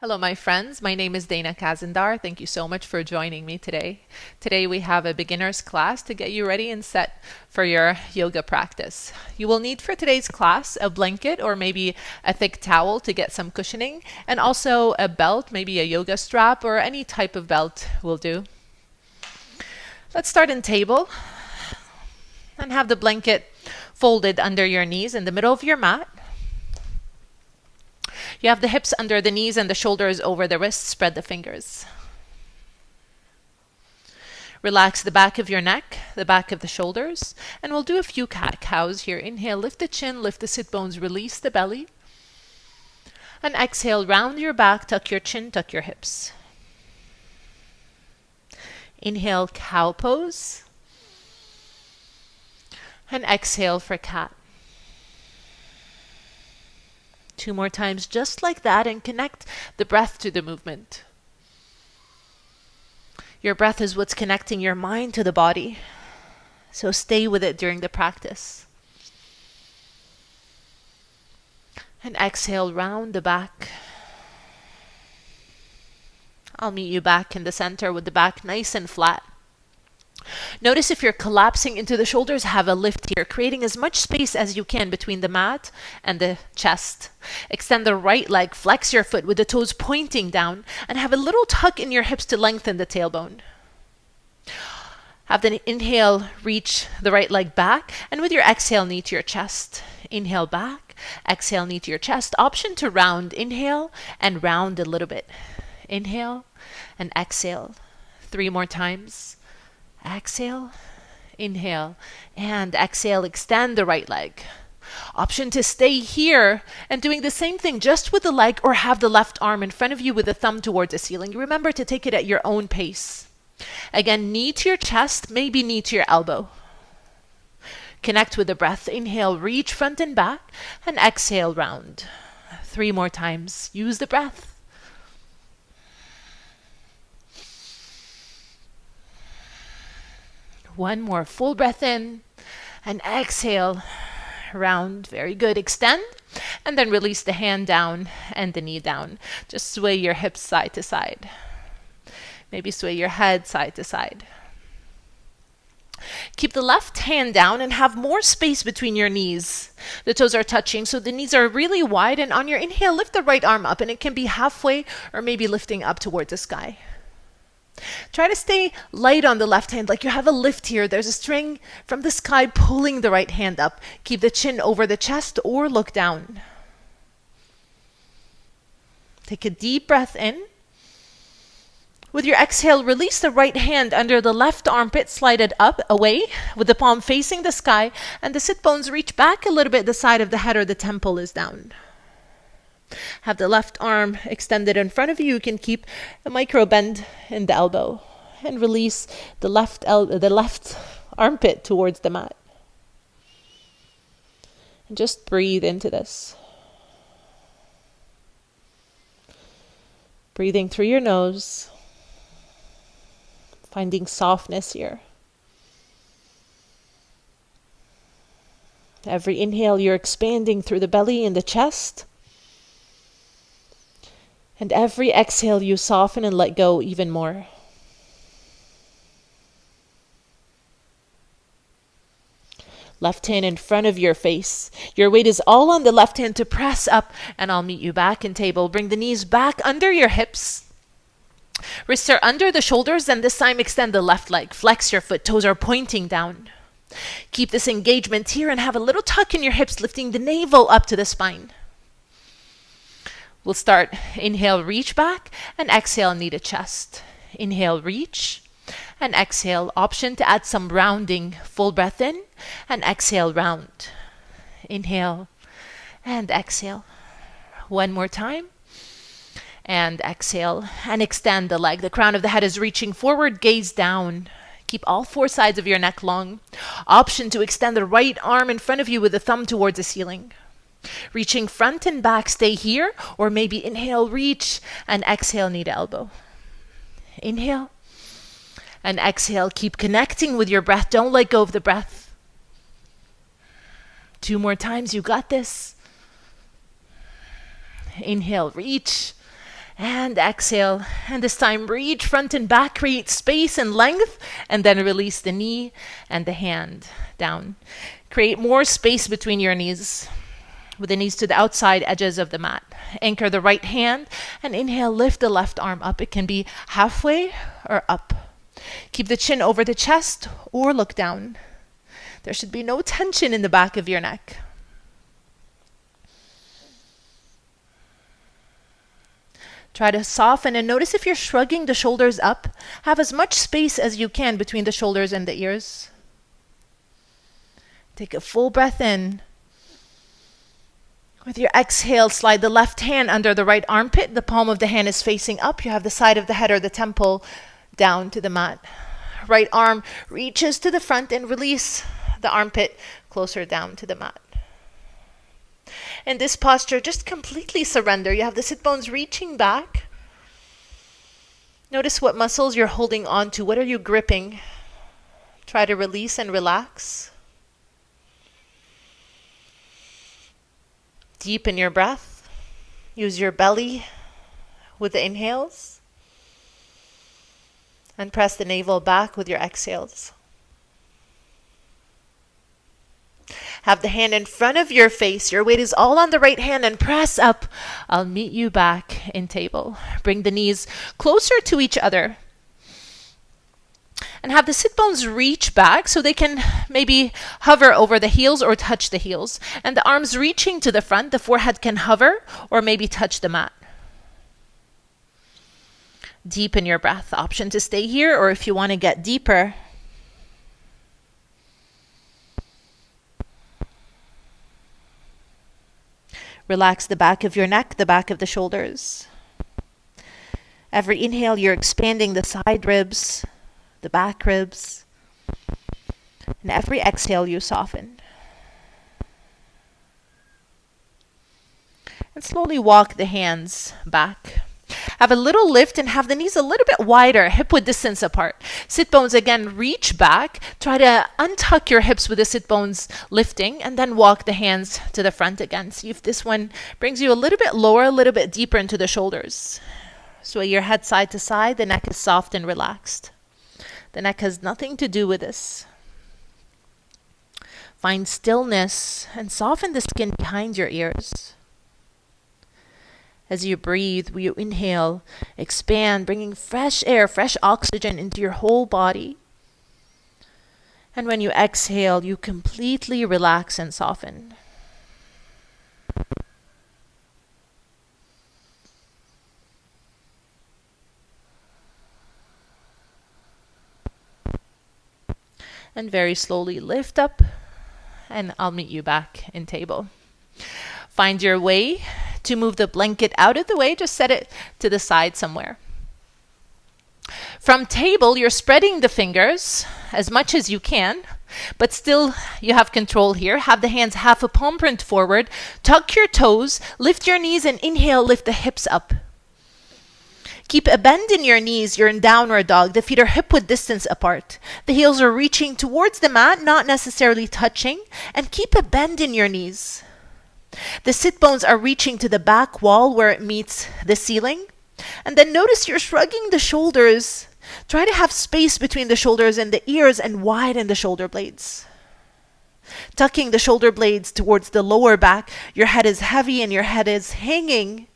Hello, my friends. My name is Dana Kazandar. Thank you so much for joining me today. Today we have a beginner's class to get you ready and set for your yoga practice. You will need for today's class a blanket or maybe a thick towel to get some cushioning, and also a belt, maybe a yoga strap or any type of belt will do. Let's start in table and have the blanket folded under your knees in the middle of your mat. You have the hips under the knees and the shoulders over the wrists. Spread the fingers. Relax the back of your neck, the back of the shoulders, and we'll do a few cat-cows here. Inhale, lift the chin, lift the sit bones, release the belly. And exhale, round your back, tuck your chin, tuck your hips. Inhale, cow pose. And exhale for cat. 2 more times just like that, and connect the breath to the movement. Your breath is what's connecting your mind to the body, so stay with it during the practice. And exhale, round the back. I'll meet you back in the center with the back nice and flat. Notice if you're collapsing into the shoulders, have a lift here, creating as much space as you can between the mat and the chest. Extend the right leg, flex your foot with the toes pointing down, and have a little tuck in your hips to lengthen the tailbone. Have the inhale, reach the right leg back, and with your exhale, knee to your chest. Inhale back, exhale, knee to your chest. Option to round. Inhale and round a little bit. Inhale and exhale. 3 more times. Exhale, inhale, and exhale. Extend the right leg. Option to stay here and doing the same thing just with the leg, or have the left arm in front of you with the thumb towards the ceiling. Remember to take it at your own pace. Again, knee to your chest, maybe knee to your elbow. Connect with the breath. Inhale, reach front and back, and exhale, round. 3 more times. Use the breath. One more full breath in and exhale, round. Very good. Extend and then release the hand down and the knee down. Just sway your hips side to side. Maybe sway your head side to side. Keep the left hand down and have more space between your knees. The toes are touching, so the knees are really wide. And on your inhale, lift the right arm up, and it can be halfway or maybe lifting up towards the sky. Try to stay light on the left hand, like you have a lift here. There's a string from the sky pulling the right hand up. Keep the chin over the chest or look down. Take a deep breath in. With your exhale, release the right hand under the left armpit, slide it up, away, with the palm facing the sky, and the sit bones reach back a little bit. The side of the head or the temple is down. Have the left arm extended in front of you. You can keep a micro bend in the elbow and release the left armpit towards the mat. And just breathe into this. Breathing through your nose, finding softness here. Every inhale, you're expanding through the belly and the chest. And every exhale, you soften and let go even more. Left hand in front of your face. Your weight is all on the left hand to press up, and I'll meet you back in table. Bring the knees back under your hips. Wrists are under the shoulders, and this time extend the left leg. Flex your foot, toes are pointing down. Keep this engagement here and have a little tuck in your hips, lifting the navel up to the spine. We'll start. Inhale, reach back, and exhale, knee to chest. Inhale, reach, and exhale. Option to add some rounding. Full breath in, and exhale, round. Inhale, and exhale. One more time. And exhale, and extend the leg. The crown of the head is reaching forward, gaze down. Keep all 4 sides of your neck long. Option to extend the right arm in front of you with the thumb towards the ceiling. Reaching front and back, stay here, or maybe inhale, reach, and exhale, knee to elbow. Inhale, and exhale. Keep connecting with your breath. Don't let go of the breath. 2 more times. You got this. Inhale, reach, And exhale. And this time, reach front and back, create space and length, and then release the knee and the hand down. Create more space between your knees, with the knees to the outside edges of the mat. Anchor the right hand and inhale, lift the left arm up. It can be halfway or up. Keep the chin over the chest or look down. There should be no tension in the back of your neck. Try to soften and notice if you're shrugging the shoulders up. Have as much space as you can between the shoulders and the ears. Take a full breath in. With your exhale, slide the left hand under the right armpit. The palm of the hand is facing up. You have the side of the head or the temple down to the mat. Right arm reaches to the front and release the armpit closer down to the mat. In this posture, just completely surrender. You have the sit bones reaching back. Notice what muscles you're holding on to. What are you gripping? Try to release and relax. Deepen your breath. Use your belly with the inhales. And press the navel back with your exhales. Have the hand in front of your face. Your weight is all on the right hand and press up. I'll meet you back in table. Bring the knees closer to each other. And have the sit bones reach back so they can maybe hover over the heels or touch the heels. And the arms reaching to the front. The forehead can hover or maybe touch the mat. Deepen your breath. Option to stay here, or if you want to get deeper, relax the back of your neck, the back of the shoulders. Every inhale, you're expanding the side ribs, the back ribs. And every exhale, you soften. And slowly walk the hands back. Have a little lift and have the knees a little bit wider, hip-width distance apart. Sit bones again, reach back. Try to untuck your hips with the sit bones lifting, and then walk the hands to the front again. See if this one brings you a little bit lower, a little bit deeper into the shoulders. Sway your head side to side. The neck is soft and relaxed. The neck has nothing to do with this. Find stillness and soften the skin behind your ears. As you breathe, you inhale, expand, bringing fresh air, fresh oxygen into your whole body. And when you exhale, you completely relax and soften. And very slowly lift up, and I'll meet you back in table. Find your way to move the blanket out of the way. Just set it to the side somewhere. From table, you're spreading the fingers as much as you can, but still you have control here. Have the hands half a palm print forward. Tuck your toes, lift your knees, and inhale, lift the hips up. Keep a bend in your knees. You're in downward dog. The feet are hip-width distance apart. The heels are reaching towards the mat, not necessarily touching. And keep a bend in your knees. The sit bones are reaching to the back wall where it meets the ceiling. And then notice you're shrugging the shoulders. Try to have space between the shoulders and the ears and widen the shoulder blades. Tucking the shoulder blades towards the lower back. Your head is heavy and your head is hanging.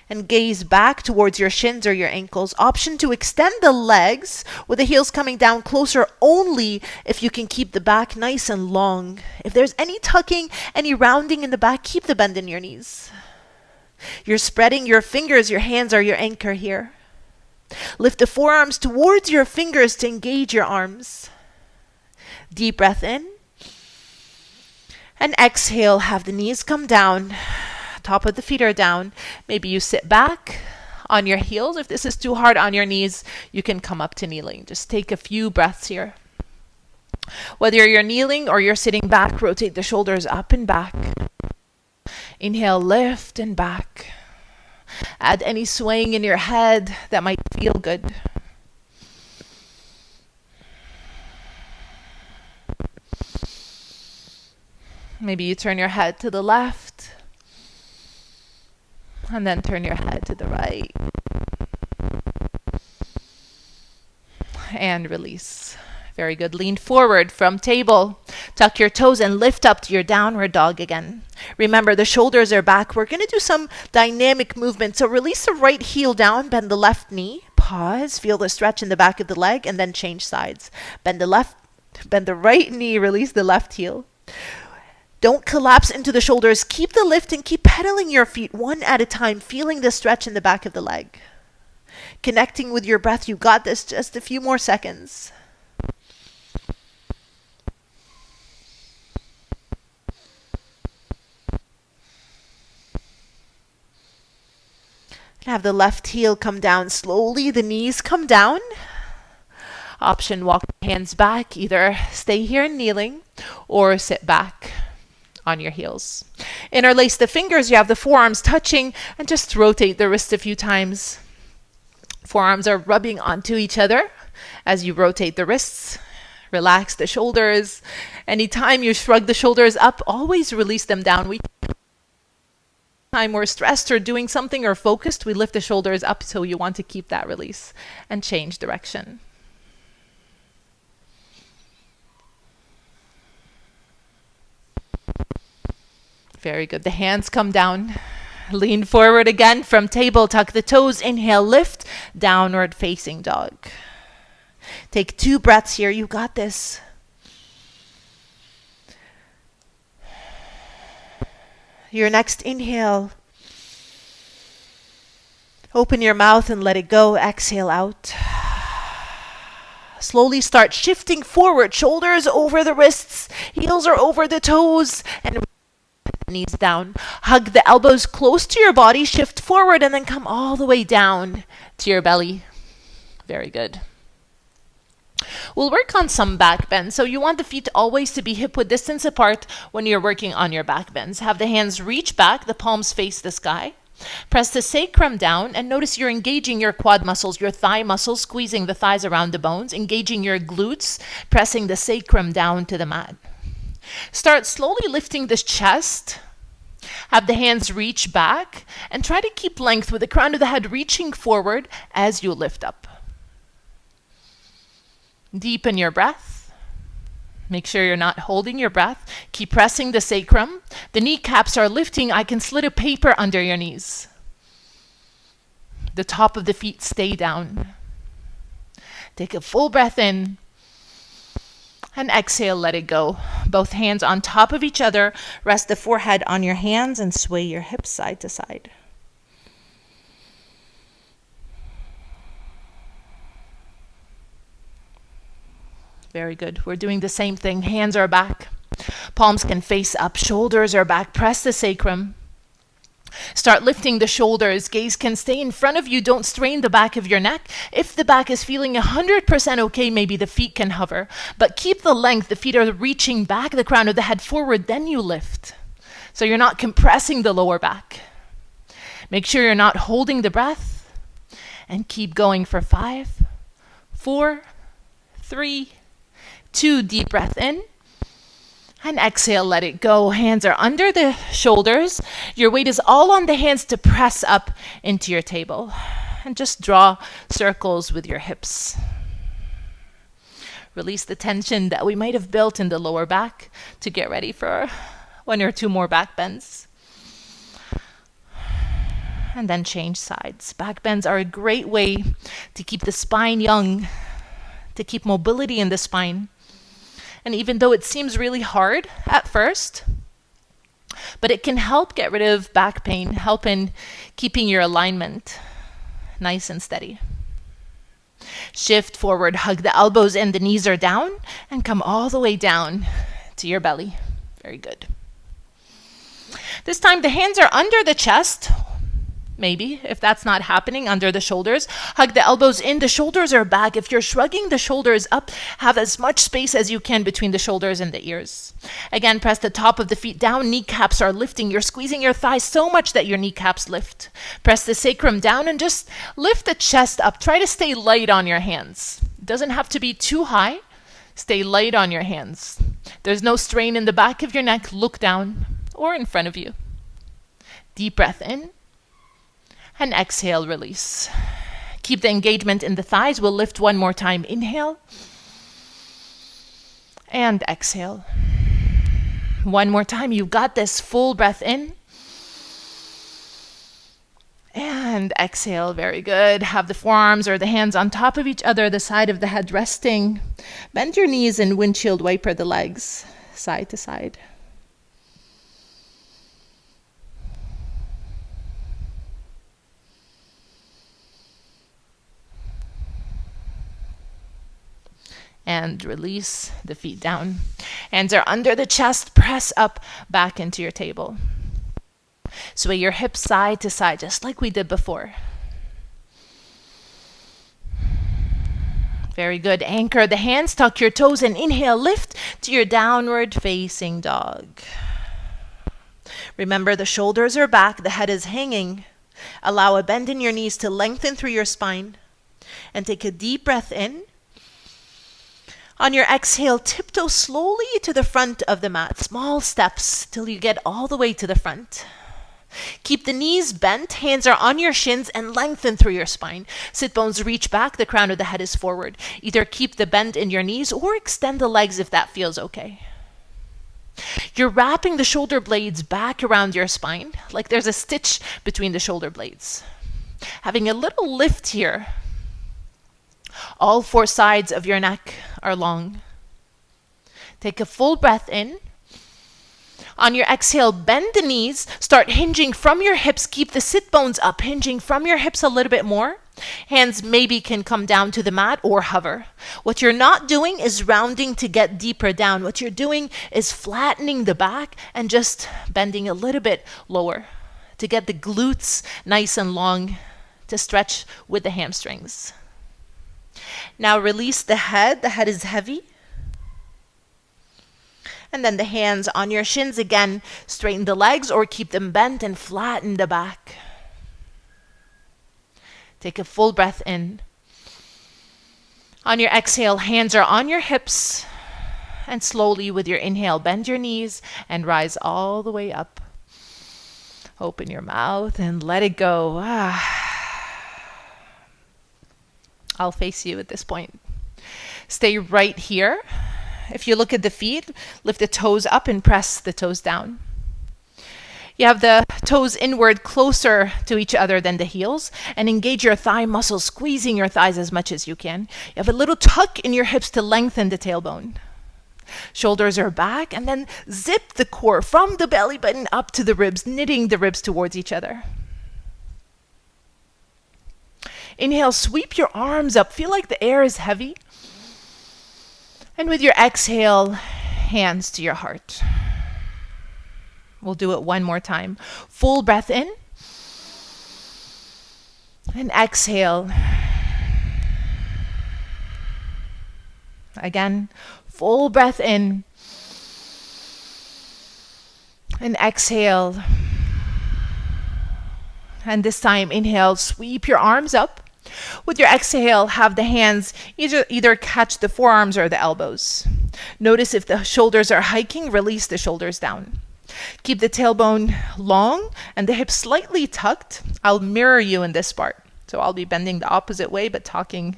And gaze back towards your shins or your ankles. Option to extend the legs with the heels coming down closer only if you can keep the back nice and long. If there's any tucking, any rounding in the back, keep the bend in your knees. You're spreading your fingers, your hands are your anchor here. Lift the forearms towards your fingers to engage your arms. Deep breath in. And exhale, have the knees come down. Top of the feet are down. Maybe you sit back on your heels. If this is too hard on your knees, you can come up to kneeling. Just take a few breaths here. Whether you're kneeling or you're sitting back, rotate the shoulders up and back. Inhale, lift and back. Add any swaying in your head that might feel good. Maybe you turn your head to the left. And then turn your head to the right. And release. Very good. Lean forward from table. Tuck your toes and lift up to your downward dog again. Remember, the shoulders are back. We're going to do some dynamic movement. So release the right heel down, bend the left knee. Pause, feel the stretch in the back of the leg, and then change sides. Bend the right knee, release the left heel. Don't collapse into the shoulders. Keep the lift and keep pedaling your feet one at a time, feeling the stretch in the back of the leg. Connecting with your breath. You got this. Just a few more seconds. Have the left heel come down slowly. The knees come down. Option, walk the hands back. Either stay here kneeling or sit back on your heels. Interlace the fingers. You have the forearms touching and just rotate the wrist a few times. Forearms are rubbing onto each other as you rotate the wrists. Relax the shoulders. Anytime you shrug the shoulders up, always release them down. Time we're stressed or doing something or focused, we lift the shoulders up, so you want to keep that release and change direction. Very good. The hands come down. Lean forward again from table. Tuck the toes. Inhale, lift. Downward facing dog. Take 2 breaths here. You got this. Your next inhale. Open your mouth and let it go. Exhale out. Slowly start shifting forward. Shoulders over the wrists. Heels are over the toes. And knees down. Hug the elbows close to your body. Shift forward and then come all the way down to your belly. Very good. We'll work on some back bends. So you want the feet always to be hip width distance apart when you're working on your back bends. Have the hands reach back, the palms face the sky. Press the sacrum down and notice you're engaging your quad muscles, your thigh muscles, squeezing the thighs around the bones, engaging your glutes, pressing the sacrum down to the mat. Start slowly lifting the chest. Have the hands reach back and try to keep length with the crown of the head reaching forward as you lift up. Deepen your breath. Make sure you're not holding your breath. Keep pressing the sacrum. The kneecaps are lifting. I can slide a paper under your knees. The top of the feet stay down. Take a full breath in. And exhale, let it go. Both hands on top of each other. Rest the forehead on your hands and sway your hips side to side. Very good. We're doing the same thing. Hands are back. Palms can face up. Shoulders are back. Press the sacrum. Start lifting the shoulders. Gaze can stay in front of you. Don't strain the back of your neck. If the back is feeling 100% okay, maybe the feet can hover. But keep the length. The feet are reaching back, the crown of the head forward. Then you lift. So you're not compressing the lower back. Make sure you're not holding the breath. And keep going for 5, 4, 3, 2, deep breath in. And exhale, let it go. Hands are under the shoulders. Your weight is all on the hands to press up into your table. And just draw circles with your hips. Release the tension that we might have built in the lower back to get ready for 1 or 2 more back bends. And then change sides. Back bends are a great way to keep the spine young, to keep mobility in the spine. And even though it seems really hard at first, but it can help get rid of back pain, help in keeping your alignment nice and steady. Shift forward, hug the elbows and the knees are down, and come all the way down to your belly. Very good. This time the hands are under the chest. Maybe, if that's not happening, under the shoulders. Hug the elbows in, the shoulders are back. If you're shrugging the shoulders up, have as much space as you can between the shoulders and the ears. Again, press the top of the feet down, kneecaps are lifting. You're squeezing your thighs so much that your kneecaps lift. Press the sacrum down and just lift the chest up. Try to stay light on your hands. It doesn't have to be too high. Stay light on your hands. There's no strain in the back of your neck. Look down or in front of you. Deep breath in. And exhale, release. Keep the engagement in the thighs. We'll lift one more time. Inhale. And exhale. One more time. You've got this. Full breath in. And exhale. Very good. Have the forearms or the hands on top of each other, the side of the head resting. Bend your knees and windshield wiper the legs side to side. And release the feet down. Hands are under the chest. Press up back into your table. Sway your hips side to side, just like we did before. Very good. Anchor the hands, tuck your toes, and inhale, lift to your downward facing dog. Remember, the shoulders are back, the head is hanging. Allow a bend in your knees to lengthen through your spine. And take a deep breath in. On your exhale, tiptoe slowly to the front of the mat. Small steps till you get all the way to the front. Keep the knees bent, hands are on your shins, and lengthen through your spine. Sit bones reach back, the crown of the head is forward. Either keep the bend in your knees or extend the legs if that feels okay. You're wrapping the shoulder blades back around your spine, like there's a stitch between the shoulder blades. Having a little lift here. All four sides of your neck are long. Take a full breath in. On your exhale, bend the knees, start hinging from your hips. Keep the sit bones up, hinging from your hips a little bit more. Hands maybe can come down to the mat or hover. What you're not doing is rounding to get deeper down. What you're doing is flattening the back and just bending a little bit lower to get the glutes nice and long to stretch with the hamstrings. Now release the head. The head is heavy. And then the hands on your shins again. Straighten the legs or keep them bent and flatten the back. Take a full breath in. On your exhale, hands are on your hips. And slowly with your inhale, bend your knees and rise all the way up. Open your mouth and let it go. I'll face you at this point. Stay right here. If you look at the feet, lift the toes up and press the toes down. You have the toes inward closer to each other than the heels, and engage your thigh muscles, squeezing your thighs as much as you can. You have a little tuck in your hips to lengthen the tailbone. Shoulders are back, and then zip the core from the belly button up to the ribs, knitting the ribs towards each other. Inhale, sweep your arms up. Feel like the air is heavy. And with your exhale, hands to your heart. We'll do it one more time. Full breath in. And exhale. Again, full breath in. And exhale. And this time, inhale, sweep your arms up. With your exhale, have the hands either catch the forearms or the elbows. Notice if the shoulders are hiking, release the shoulders down. Keep the tailbone long and the hips slightly tucked. I'll mirror you in this part. So I'll be bending the opposite way, but talking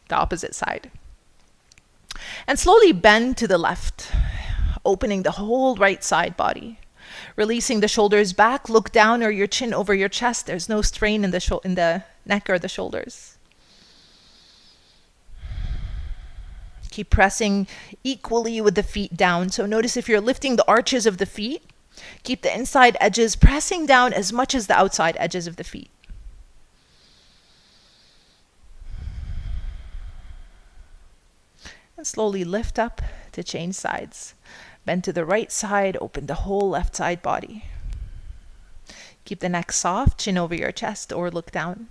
the opposite side. And slowly bend to the left, opening the whole right side body. Releasing the shoulders back, look down or your chin over your chest. There's no strain in the neck or the shoulders. Keep pressing equally with the feet down. So notice if you're lifting the arches of the feet, keep the inside edges pressing down as much as the outside edges of the feet. And slowly lift up to change sides. Bend to the right side, open the whole left side body. Keep the neck soft, chin over your chest or look down.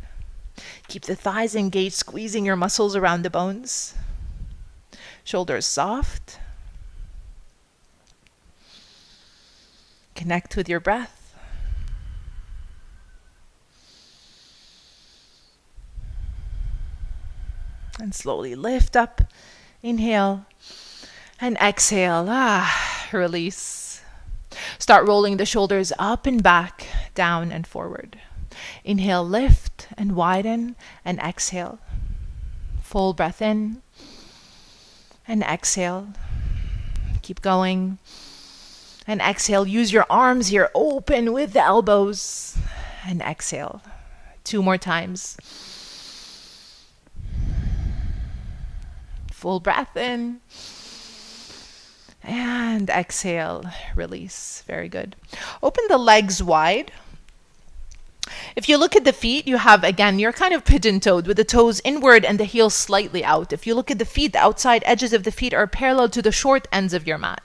Keep the thighs engaged, squeezing your muscles around the bones. Shoulders soft. Connect with your breath. And slowly lift up. Inhale. And exhale. Release. Start rolling the shoulders up and back, down and forward. Inhale, lift and widen, and exhale. Full breath in and exhale. Keep going. And exhale. Use your arms here, open with the elbows. And exhale. 2 more times. Full breath in. And exhale. Release. Very good. Open the legs wide. If you look at the feet, you have, again, you're kind of pigeon-toed with the toes inward and the heels slightly out. If you look at the feet, the outside edges of the feet are parallel to the short ends of your mat.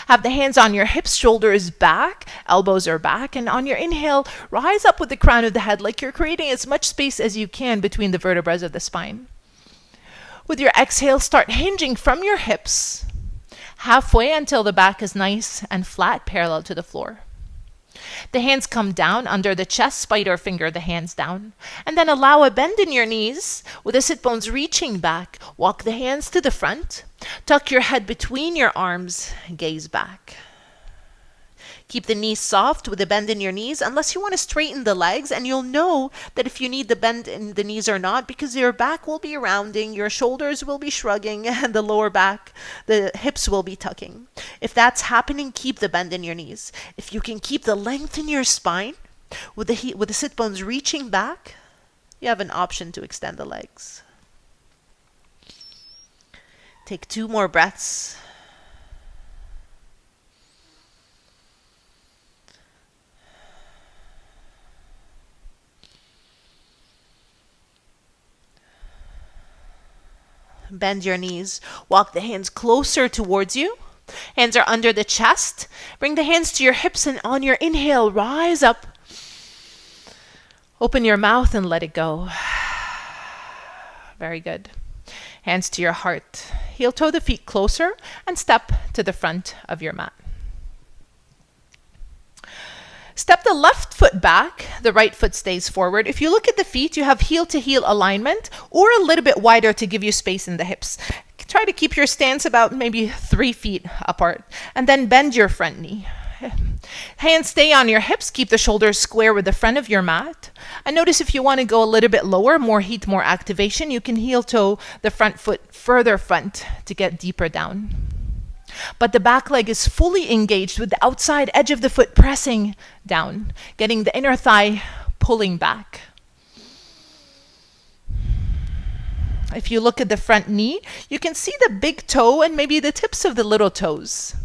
Have the hands on your hips, shoulders back, elbows are back, and on your inhale, rise up with the crown of the head like you're creating as much space as you can between the vertebrae of the spine. With your exhale, start hinging from your hips halfway until the back is nice and flat, parallel to the floor. The hands come down under the chest, spider finger the hands down. And then allow a bend in your knees with the sit bones reaching back. Walk the hands to the front. Tuck your head between your arms. Gaze back. Keep the knees soft with a bend in your knees unless you want to straighten the legs, and you'll know that if you need the bend in the knees or not because your back will be rounding, your shoulders will be shrugging, and the lower back, the hips will be tucking. If that's happening, keep the bend in your knees. If you can keep the length in your spine with the sit bones reaching back, you have an option to extend the legs. Take 2 more breaths. Bend your knees. Walk the hands closer towards you. Hands are under the chest. Bring the hands to your hips, and on your inhale, rise up. Open your mouth and let it go. Very good. Hands to your heart. Heel toe the feet closer and step to the front of your mat. Step the left foot back, the right foot stays forward. If you look at the feet, you have heel to heel alignment or a little bit wider to give you space in the hips. Try to keep your stance about maybe 3 feet apart, and then bend your front knee. Hands stay on your hips, keep the shoulders square with the front of your mat. And notice if you want to go a little bit lower, more heat, more activation, you can heel toe the front foot further front to get deeper down. But the back leg is fully engaged with the outside edge of the foot pressing down, getting the inner thigh pulling back. If you look at the front knee, you can see the big toe and maybe the tips of the little toes.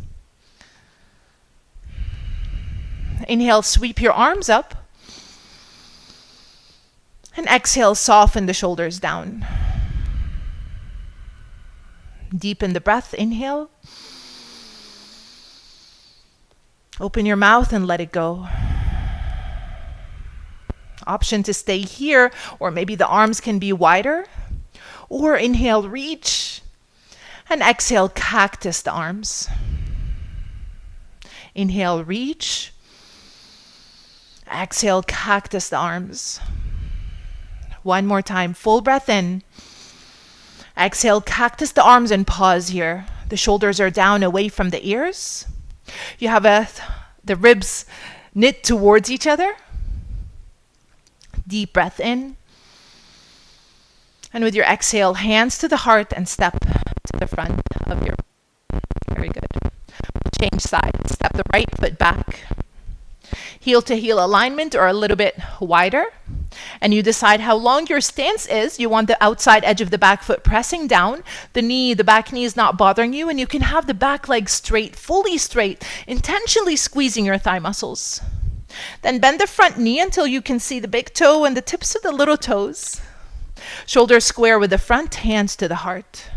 Inhale, sweep your arms up. And exhale, soften the shoulders down. Deepen the breath, inhale. Open your mouth and let it go. Option to stay here, or maybe the arms can be wider. Or inhale, reach. And exhale, cactus the arms. Inhale, reach. Exhale, cactus the arms. 1 more time, full breath in. Exhale, cactus the arms and pause here. The shoulders are down away from the ears. You have the ribs knit towards each other. Deep breath in. And with your exhale, hands to the heart and step to the front of your. Very good. Change sides. Step the right foot back. Heel to heel alignment or a little bit wider. And you decide how long your stance is. You want the outside edge of the back foot pressing down. The back knee is not bothering you, and you can have the back leg straight, fully straight, intentionally squeezing your thigh muscles. Then bend the front knee until you can see the big toe and the tips of the little toes. Shoulders square with the front, hands to the heart.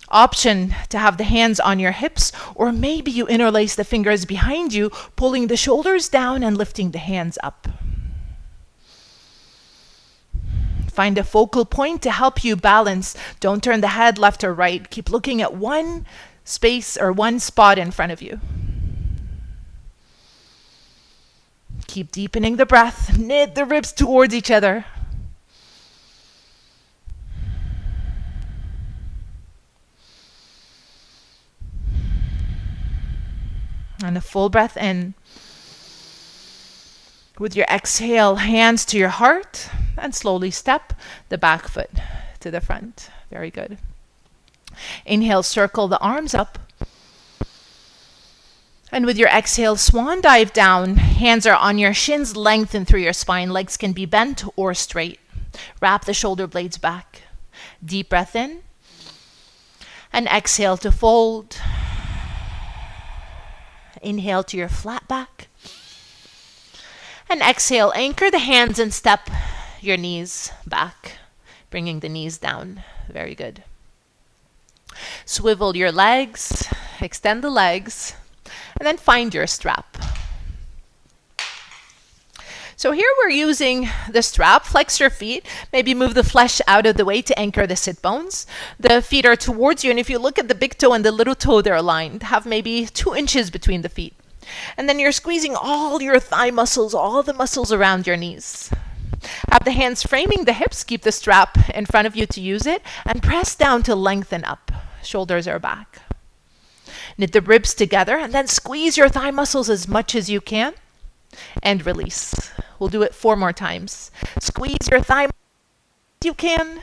Option to have the hands on your hips, or maybe you interlace the fingers behind you, pulling the shoulders down and lifting the hands up. Find a focal point to help you balance. Don't turn the head left or right. Keep looking at one space or one spot in front of you. Keep deepening the breath. Knit the ribs towards each other. And a full breath in. With your exhale, hands to your heart, and slowly step the back foot to the front. Very good. Inhale, circle the arms up. And with your exhale, swan dive down. Hands are on your shins, lengthen through your spine. Legs can be bent or straight. Wrap the shoulder blades back. Deep breath in. And exhale to fold. Inhale to your flat back. And exhale, anchor the hands and step your knees back, bringing the knees down. Very good. Swivel your legs, extend the legs, and then find your strap. So here we're using the strap. Flex your feet. Maybe move the flesh out of the way to anchor the sit bones. The feet are towards you, and if you look at the big toe and the little toe, they're aligned. Have maybe 2 inches between the feet. And then you're squeezing all your thigh muscles, all the muscles around your knees. Have the hands framing the hips. Keep the strap in front of you to use it. And press down to lengthen up. Shoulders are back. Knit the ribs together and then squeeze your thigh muscles as much as you can. And release. We'll do it 4 more times. Squeeze your thigh as you can.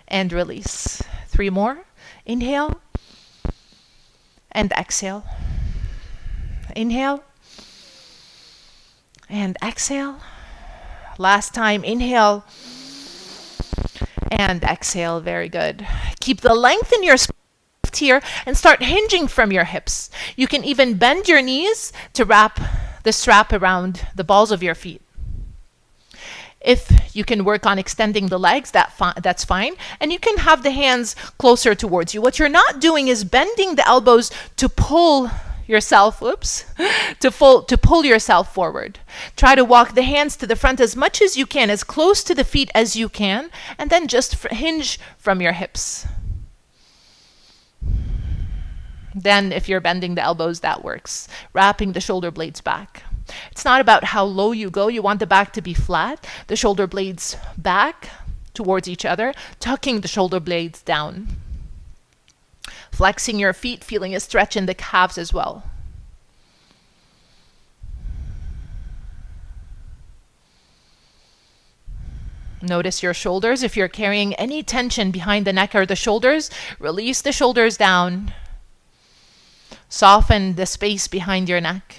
And release. 3 more. Inhale. And exhale. Inhale. And exhale. Last time, inhale. And exhale. Very good. Keep the length in your spine here and start hinging from your hips. You can even bend your knees to wrap the strap around the balls of your feet. If you can work on extending the legs, that's fine. And you can have the hands closer towards you. What you're not doing is bending the elbows to pull yourself, to pull yourself forward. Try to walk the hands to the front as much as you can, as close to the feet as you can, and then just hinge from your hips. Then if you're bending the elbows, that works. Wrapping the shoulder blades back. It's not about how low you go. You want the back to be flat, the shoulder blades back towards each other, tucking the shoulder blades down. Flexing your feet, feeling a stretch in the calves as well. Notice your shoulders. If you're carrying any tension behind the neck or the shoulders, release the shoulders down. Soften the space behind your neck.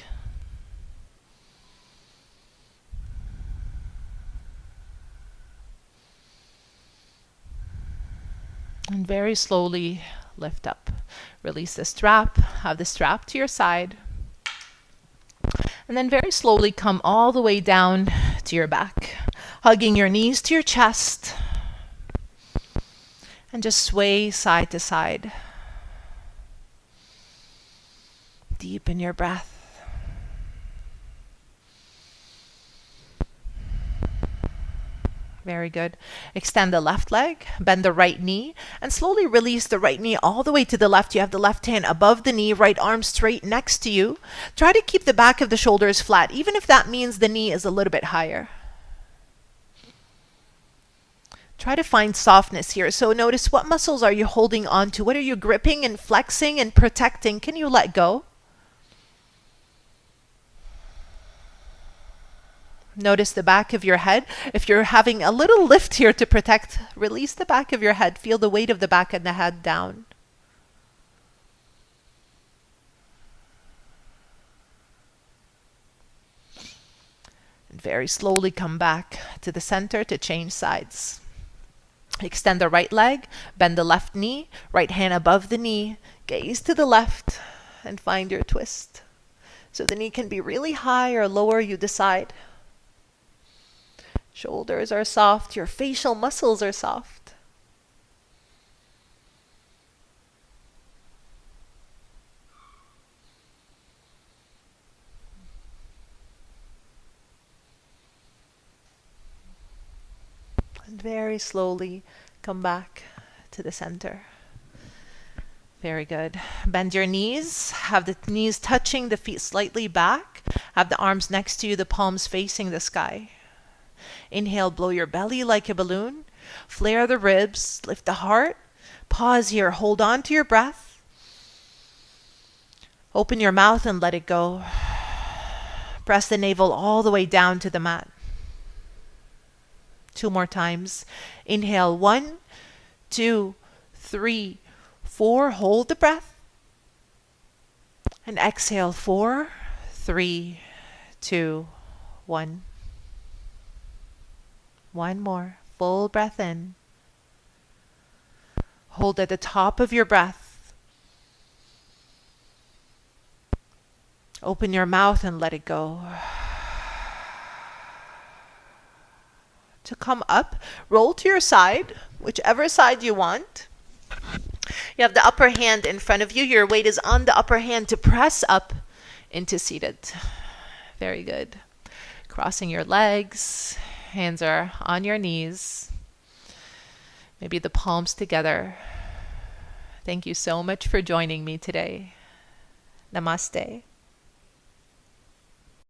And very slowly lift up. Release the strap. Have the strap to your side. And then very slowly come all the way down to your back. Hugging your knees to your chest. And just sway side to side. Deepen your breath. Very good. Extend the left leg, bend the right knee, and slowly release the right knee all the way to the left. You have the left hand above the knee, right arm straight next to you. Try to keep the back of the shoulders flat, even if that means the knee is a little bit higher. Try to find softness here. So notice, what muscles are you holding on to? What are you gripping and flexing and protecting? Can you let go? Notice the back of your head. If you're having a little lift here to protect, release the back of your head. Feel the weight of the back of the head down. And very slowly come back to the center to change sides. Extend the right leg, bend the left knee, right hand above the knee, gaze to the left, and find your twist. So the knee can be really high or lower, you decide. Shoulders are soft, your facial muscles are soft. And very slowly come back to the center. Very good. Bend your knees. Have the knees touching, the feet slightly back. Have the arms next to you, the palms facing the sky. Inhale, blow your belly like a balloon. Flare the ribs, lift the heart. Pause here, hold on to your breath. Open your mouth and let it go. Press the navel all the way down to the mat. 2 more times. Inhale, 1, 2, 3, 4. Hold the breath. And exhale, 4, 3, 2, 1. One more. Full breath in. Hold at the top of your breath. Open your mouth and let it go. To come up, roll to your side, whichever side you want. You have the upper hand in front of you. Your weight is on the upper hand to press up into seated. Very good. Crossing your legs. Hands are on your knees. Maybe the palms together. Thank you so much for joining me today. Namaste.